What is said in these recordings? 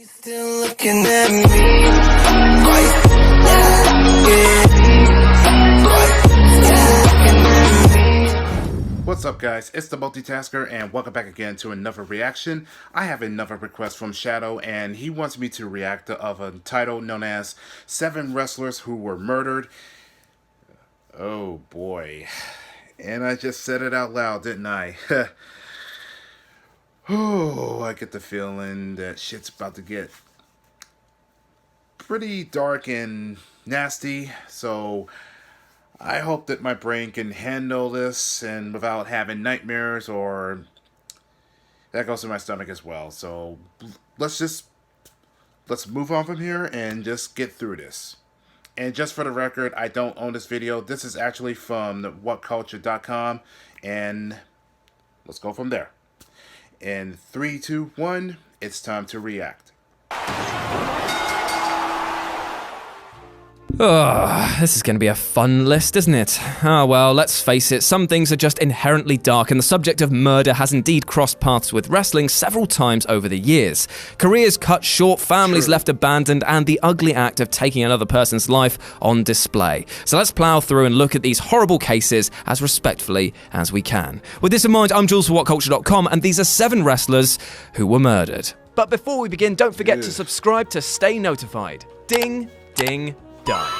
Still looking at me. What's up, guys? It's the Multitasker, and welcome back again to another reaction. I have another request from Shadow, and he wants me to react to a title known as 7 Wrestlers Who Were Murdered. Oh boy. And I just said it out loud, didn't I? Oh, I get the feeling that shit's about to get pretty dark and nasty, so I hope that my brain can handle this and without having nightmares, or that goes to my stomach as well. So let's move on from here and just get through this. And just for the record, I don't own this video. This is actually from whatculture.com, and let's go from there. In 3, 2, 1, it's time to react. Oh, this is going to be a fun list, isn't it? Ah, well, let's face it, some things are just inherently dark, and the subject of murder has indeed crossed paths with wrestling several times over the years. Careers cut short, families left abandoned, and the ugly act of taking another person's life on display. So let's plow through and look at these horrible cases as respectfully as we can. With this in mind, I'm Jules for whatculture.com, and these are 7 wrestlers who were murdered. But before we begin, don't forget to subscribe to stay notified. Ding, ding, done.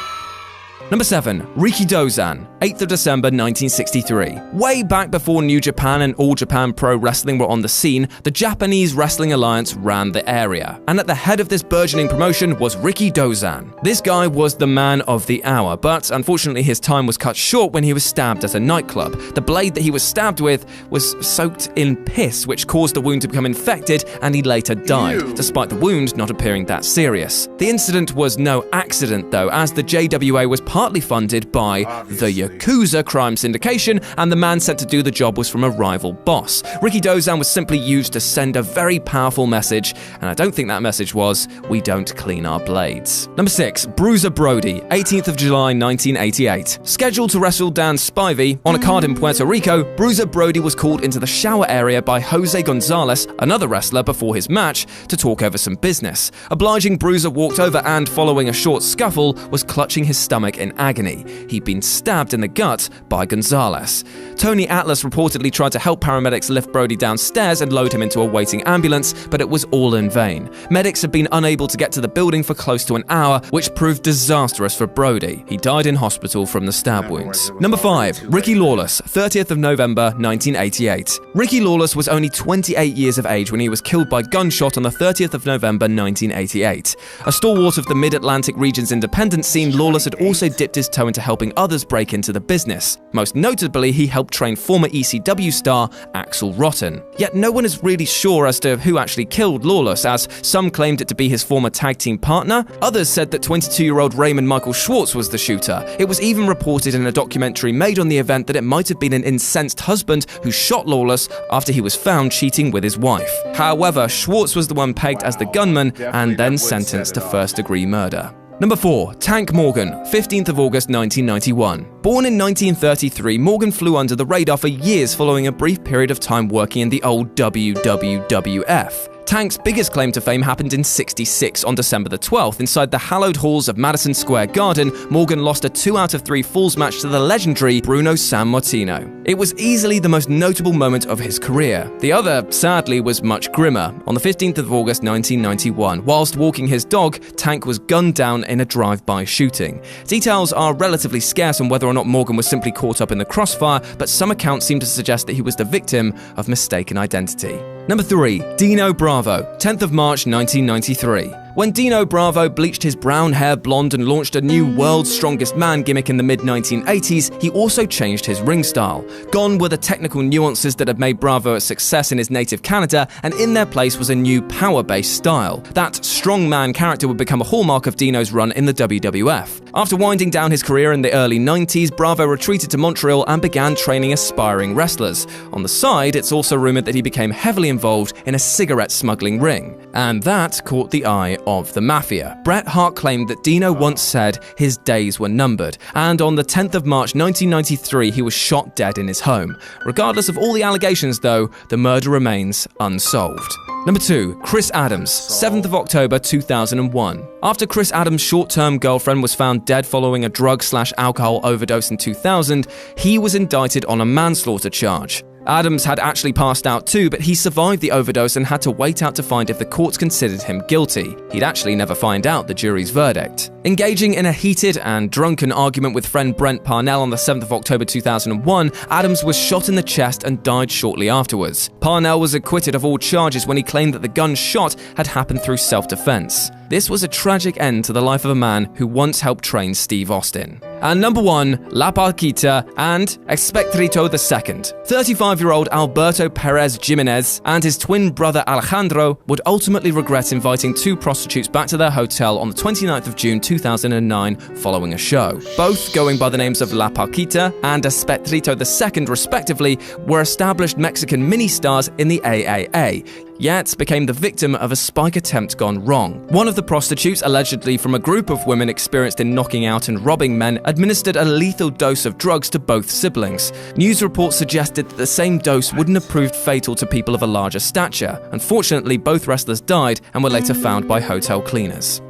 Number 7, Riki Doze, 8th of December 1963. Way back before New Japan and All Japan Pro Wrestling were on the scene, the Japanese Wrestling Alliance ran the area. And at the head of this burgeoning promotion was Riki Doze. This guy was the man of the hour, but unfortunately his time was cut short when he was stabbed at a nightclub. The blade that he was stabbed with was soaked in piss, which caused the wound to become infected, and he later died, despite the wound not appearing that serious. The incident was no accident though, as the JWA was partly funded by the Yakuza crime syndication, and the man sent to do the job was from a rival boss. Riki Doze was simply used to send a very powerful message, and I don't think that message was, we don't clean our blades. Number 6, Bruiser Brody, 18th of July 1988. Scheduled to wrestle Dan Spivey on a card in Puerto Rico, Bruiser Brody was called into the shower area by Jose Gonzalez, another wrestler, before his match to talk over some business. Obliging Bruiser walked over and, following a short scuffle, was clutching his stomach in agony. He'd been stabbed in the gut by Gonzalez. Tony Atlas reportedly tried to help paramedics lift Brody downstairs and load him into a waiting ambulance, but it was all in vain. Medics had been unable to get to the building for close to an hour, which proved disastrous for Brody. He died in hospital from the stab wounds. Number 5, Ricky Lawless, 30th of November 1988. Ricky Lawless was only 28 years of age when he was killed by gunshot on the 30th of November 1988. A stalwart of the Mid-Atlantic region's independent scene, Lawless had also dipped his toe into helping others break into the business. Most notably, he helped train former ECW star Axel Rotten. Yet no one is really sure as to who actually killed Lawless, as some claimed it to be his former tag team partner. Others said that 22-year-old Raymond Michael Schwartz was the shooter. It was even reported in a documentary made on the event that it might have been an incensed husband who shot Lawless after he was found cheating with his wife. However, Schwartz was the one pegged as the gunman and then sentenced to first-degree murder. Number 4, Tank Morgan, 15th of August 1991. Born in 1933, Morgan flew under the radar for years following a brief period of time working in the old WWF. Tank's biggest claim to fame happened in '66 on December the 12th. Inside the hallowed halls of Madison Square Garden, Morgan lost a 2 out of 3 falls match to the legendary Bruno Sammartino. It was easily the most notable moment of his career. The other, sadly, was much grimmer. On the 15th of August 1991, whilst walking his dog, Tank was gunned down in a drive-by shooting. Details are relatively scarce on whether or not Morgan was simply caught up in the crossfire, but some accounts seem to suggest that he was the victim of mistaken identity. Number 3, Dino Bravo, 10th of March 1993. When Dino Bravo bleached his brown hair blonde and launched a new World's Strongest Man gimmick in the mid-1980s, he also changed his ring style. Gone were the technical nuances that had made Bravo a success in his native Canada, and in their place was a new power-based style. That strongman character would become a hallmark of Dino's run in the WWF. After winding down his career in the early 90s, Bravo retreated to Montreal and began training aspiring wrestlers. On the side, it's also rumored that he became heavily involved in a cigarette smuggling ring. And that caught the eye of the Mafia. Bret Hart claimed that Dino once said his days were numbered, and on the 10th of March 1993 he was shot dead in his home. Regardless of all the allegations though, the murder remains unsolved. Number 2. Chris Adams, 7th of October 2001. After Chris Adams' short-term girlfriend was found dead following a drug/alcohol overdose in 2000, he was indicted on a manslaughter charge. Adams had actually passed out too, but he survived the overdose and had to wait out to find if the courts considered him guilty. He'd actually never find out the jury's verdict. Engaging in a heated and drunken argument with friend Brent Parnell on the 7th of October 2001, Adams was shot in the chest and died shortly afterwards. Parnell was acquitted of all charges when he claimed that the gun shot had happened through self-defense. This was a tragic end to the life of a man who once helped train Steve Austin. And number 1, La Parquita and Espectrito II. 35-year-old Alberto Perez Jimenez and his twin brother Alejandro would ultimately regret inviting 2 prostitutes back to their hotel on the 29th of June 2009 following a show. Both going by the names of La Parquita and Espectrito II respectively were established Mexican mini-stars in the AAA, yet became the victim of a spike attempt gone wrong. One of the prostitutes, allegedly from a group of women experienced in knocking out and robbing men, administered a lethal dose of drugs to both siblings. News reports suggested that the same dose wouldn't have proved fatal to people of a larger stature. Unfortunately, both wrestlers died and were later found by hotel cleaners.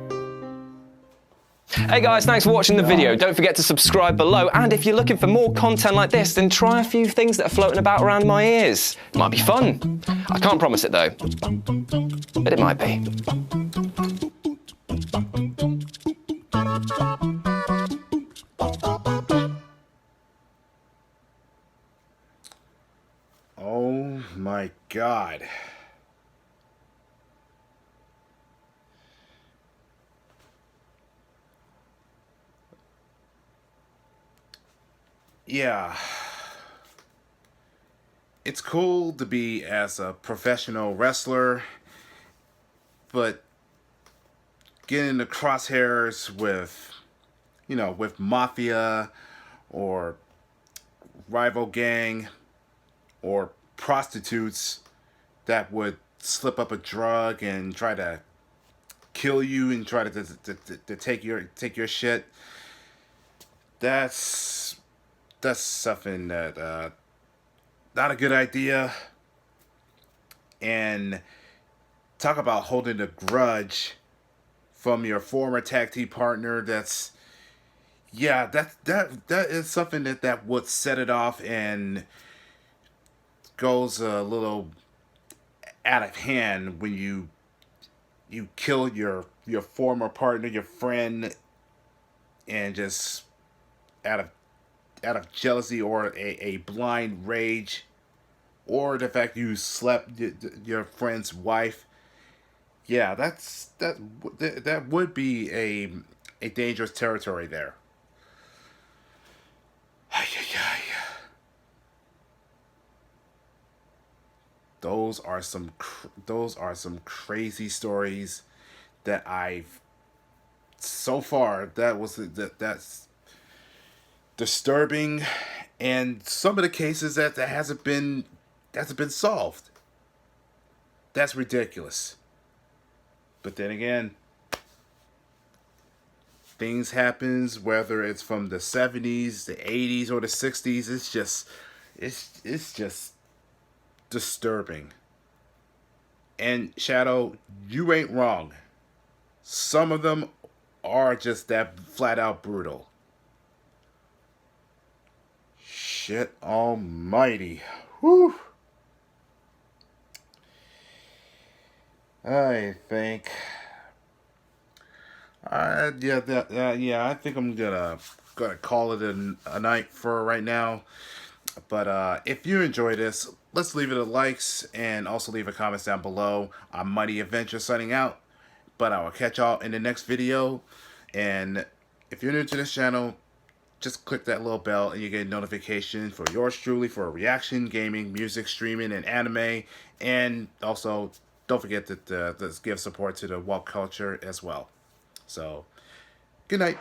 Hey guys, thanks for watching the video. Don't forget to subscribe below, and if you're looking for more content like this, then try a few things that are floating about around my ears. It might be fun. I can't promise it though, but it might be. Oh my God. Yeah, it's cool to be as a professional wrestler, but getting in the crosshairs with, with mafia or rival gang or prostitutes that would slip up a drug and try to kill you and try to take your shit. That's something that not a good idea. And talk about holding a grudge from your former tag team partner. That is something that would set it off and goes a little out of hand when you kill your former partner, your friend, and just out of jealousy or a blind rage, or the fact you slept your friend's wife. Yeah, that would be a dangerous territory there. Those are some crazy stories that I've so far. That's disturbing, and some of the cases that hasn't been solved. That's ridiculous. But then again, things happens, whether it's from the 70s, the 80s, or the 60s. It's just disturbing. And Shadow, you ain't wrong. Some of them are just that flat out brutal. Shit almighty. Whew. I think I think I'm gonna call it a night for right now. But if you enjoy this, let's leave it a likes and also leave a comments down below. I'm Mighty Adventure signing out, but I will catch y'all in the next video. And if you're new to this channel, just click that little bell and you get a notification for yours truly for reaction, gaming, music, streaming, and anime. And also, don't forget to give support to the woke culture as well. So, good night.